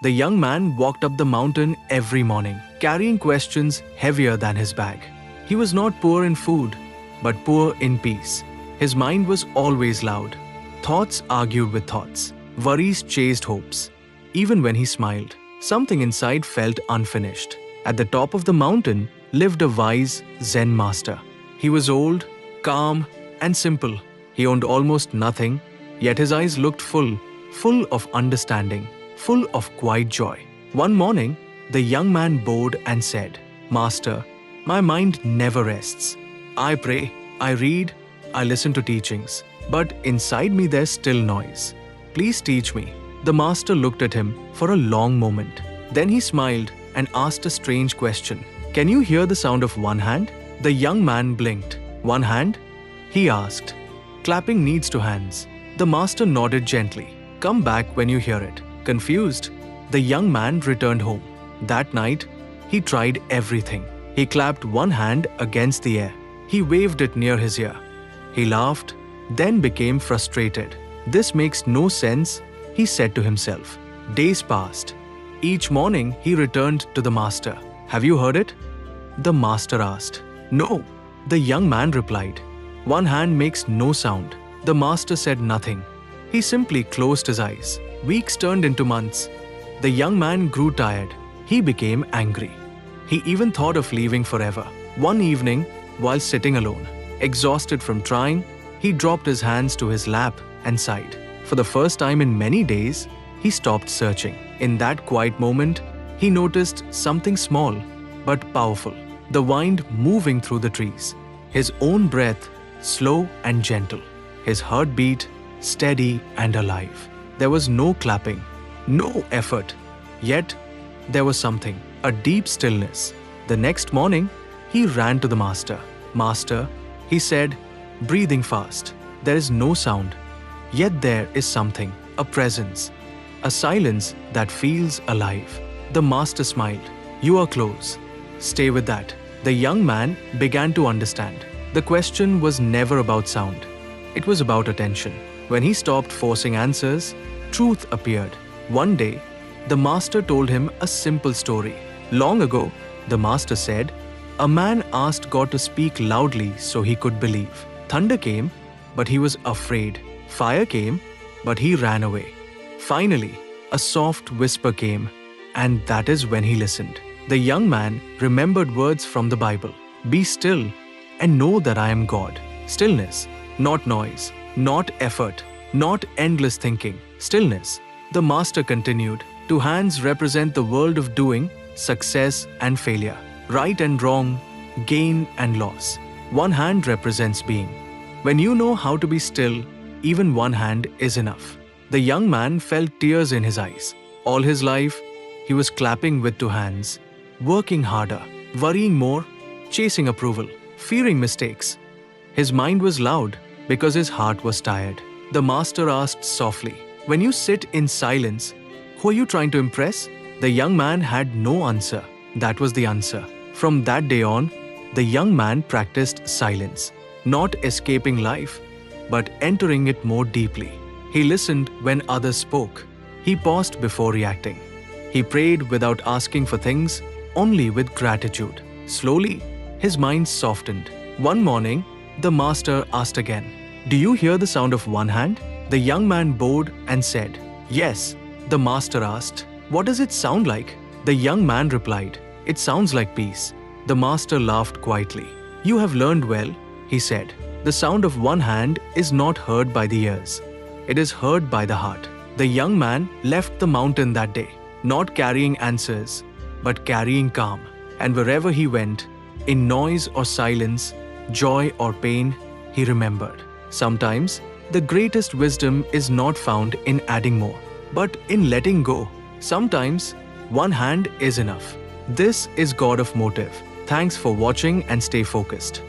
The young man walked up the mountain every morning, carrying questions heavier than his bag. He was not poor in food, but poor in peace. His mind was always loud. Thoughts argued with thoughts. Worries chased hopes. Even when he smiled, something inside felt unfinished. At the top of the mountain lived a wise Zen master. He was old, calm, and simple. He owned almost nothing, yet his eyes looked full of understanding, full of quiet joy. One morning, the young man bowed and said, "Master, my mind never rests. I pray, I read, I listen to teachings, but inside me there's still noise. Please teach me." The master looked at him for a long moment. Then he smiled and asked a strange question. "Can you hear the sound of one hand?" The young man blinked. "One hand?" he asked. "Clapping needs two hands." The master nodded gently. "Come back when you hear it." Confused, the young man returned home. That night, he tried everything. He clapped one hand against the air. He waved it near his ear. He laughed, then became frustrated. "This makes no sense," he said to himself. Days passed. Each morning, he returned to the master. "Have you heard it?" the master asked. "No," the young man replied. "One hand makes no sound." The master said nothing. He simply closed his eyes. Weeks turned into months. The young man grew tired. He became angry. He even thought of leaving forever. One evening, while sitting alone, exhausted from trying, he dropped his hands to his lap and sighed. For the first time in many days, he stopped searching. In that quiet moment, he noticed something small but powerful. The wind moving through the trees. His own breath, slow and gentle. His heartbeat, steady and alive. There was no clapping, no effort. Yet, there was something, a deep stillness. The next morning, he ran to the master. "Master," he said, breathing fast, "there is no sound. Yet there is something, a presence, a silence that feels alive." The master smiled. "You are close. Stay with that." The young man began to understand. The question was never about sound. It was about attention. When he stopped forcing answers, truth appeared. One day, the master told him a simple story. Long ago, the master said, a man asked God to speak loudly so he could believe. Thunder came, but he was afraid. Fire came, but he ran away. Finally, a soft whisper came, and that is when he listened. The young man remembered words from the Bible. "Be still and know that I am God." Stillness, not noise, not effort, not endless thinking. Stillness. The master continued. Two hands represent the world of doing, success and failure, right and wrong, gain and loss. One hand represents being. When you know how to be still, even one hand is enough. The young man felt tears in his eyes. All his life, he was clapping with two hands, working harder, worrying more, chasing approval, fearing mistakes. His mind was loud because his heart was tired. The master asked softly, "When you sit in silence, who are you trying to impress?" The young man had no answer. That was the answer. From that day on, the young man practiced silence, not escaping life, but entering it more deeply. He listened when others spoke. He paused before reacting. He prayed without asking for things, only with gratitude. Slowly, his mind softened. One morning, the master asked again, "Do you hear the sound of one hand?" The young man bowed and said, "Yes." The master asked, "What does it sound like?" The young man replied, "It sounds like peace." The master laughed quietly. "You have learned well," he said. "The sound of one hand is not heard by the ears. It is heard by the heart." The young man left the mountain that day, not carrying answers, but carrying calm. And wherever he went, in noise or silence, joy or pain, he remembered. Sometimes, the greatest wisdom is not found in adding more, but in letting go. Sometimes, one hand is enough. This is God of Motive. Thanks for watching and stay focused.